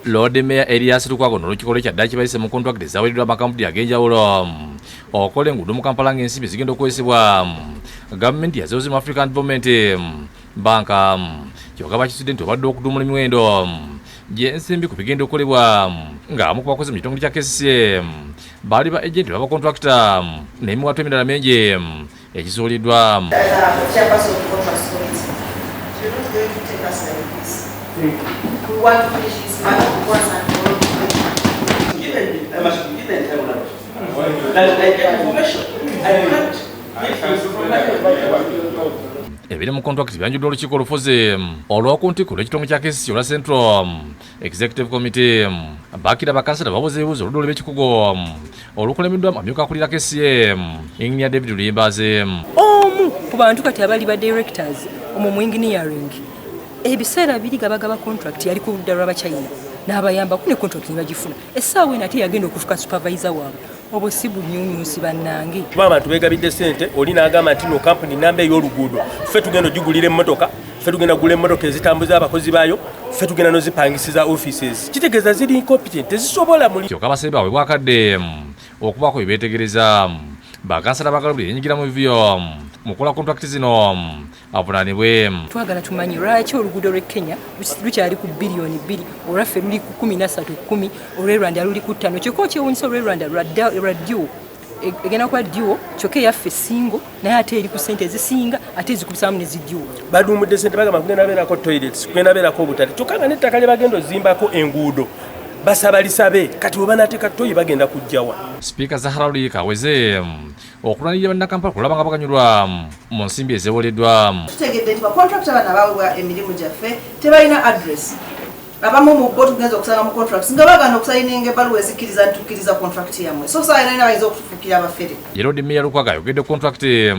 Lord Mayor Elias Lukwago n'olukiko lw'ekyaddaaki kibayise mu kontrakiti ezaaweereddwa amakampuni ag'enjawulo okola enguudo mu Kampala ng'ensimbi zigenda okukozesebwa gavumenti yazeewoze mu African Development Bank kyokka bakisudde nti obadde okuduumula emiwendo gy'ensimbi ku bigenda okukolebwa ng'abamu ku bakozi mu kitongole kya KCCA baali ba agenti b'abakontrakita n'emiwaatwa emirala mingi ekisuuliddwa. We want to finish this matter once and for all. I must be given time. I get information. I can't get information. Ebiri mu kontrakiti byanjudde olukiiko olufuzi olw'okuntikko lw'ekitongole kya KCCA olwa Central Executive Committee baakira bakansala babuuza ebibuuzo oludda olw'ekikugo olukulembedwa amyuka akulira KCCA Engineer David Lulimbaze. Omu ku bantu kati abali ba directors mu engineering ebiseera biri gabagaba contract yali ku ludda lw'Abachina n'abayambako ne contract ne bagifuna essaawa eno ate yagenda okufuka supervisor waabwe obwo si bunyunyusi bannange. Kuba abantu beegabidde ssente oli n'agamba nti no kampuni namba ey'oluguudo ffe tugenda ogigulira emmotoka ffe tugenda kugula emmotoka ezitambuza abakozi baayo ffe tugenda n'ozipangisiza offices kitegeeza ziri incompetent tezisobola muli. Kyokka abasebe baabwe bwakadde okubaako bye beetegereza bakansala bagalabulira enyigira mu bivyo mukola kontrakiti zino avunaanibwe. Twagala tumanyi lwaki oluguudo lw'e Kenya lukyali ku biliyoni 2 olwaffe luli ku 13.10 olw'Rwanda luli ku 5 kyokka okyewuunyisa olw'Rwanda radio egenda kuba dio kyokka eyaffe singo naye ate eri ku ssente ezisinga ate ezikubisamu ne zidio. Baduumudde ssente bagamba kugenda beerako toilets kugenda beerako obutale kyokka nga n'ettaka lye bagenda ozimbako enguudo basaba lisabe kati we banateeka toyi bagenda kujjawa. Sipiika Zahara Luliika aweze okulwanirira bannakampala kulaba nga baganyulwa mu nsimbi ezeewoleddwa. Tutegedde nti bakontrakita bano abaweebwa emirimu gyaffe tebalina address. Abamu mu bo tugenza okusanga mu contracts nga bagana okusayininga ebbaluwa ezikkiriza ntukkiriza contract yammwe so sayina bayinza okutufuukira abafere. Lord Mayor Lukwago ayogedde kontrakiti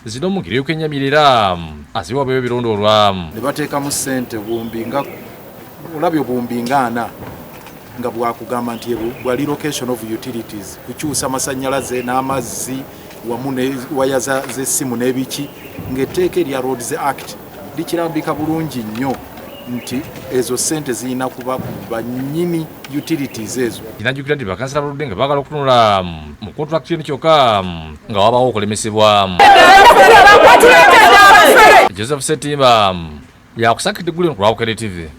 zino mu ngeri y'okwenyamirira aziwaabweyo ebirondoolwa. Ne bateekamu ssente buwumbi nga olabye obuwumbi nga 4 nga bwakugamba nti bwa relocation of utilities kukyusa amasannyalaze n'amazzi wamu ne waya z'essimu n'ebiki ng'etteeka erya Roads Act likirambika bulungi nnyo nti ezo ssente zirina kuba ku bannyini utilities ezo. Kinajjukira nti bakansala baludde nga baagala okutunula mu kontrakiti eno kyokka nga wabaawo okulemesebwa. Joseph Setimba yakusakidde eggulu ku Lwakukere TV.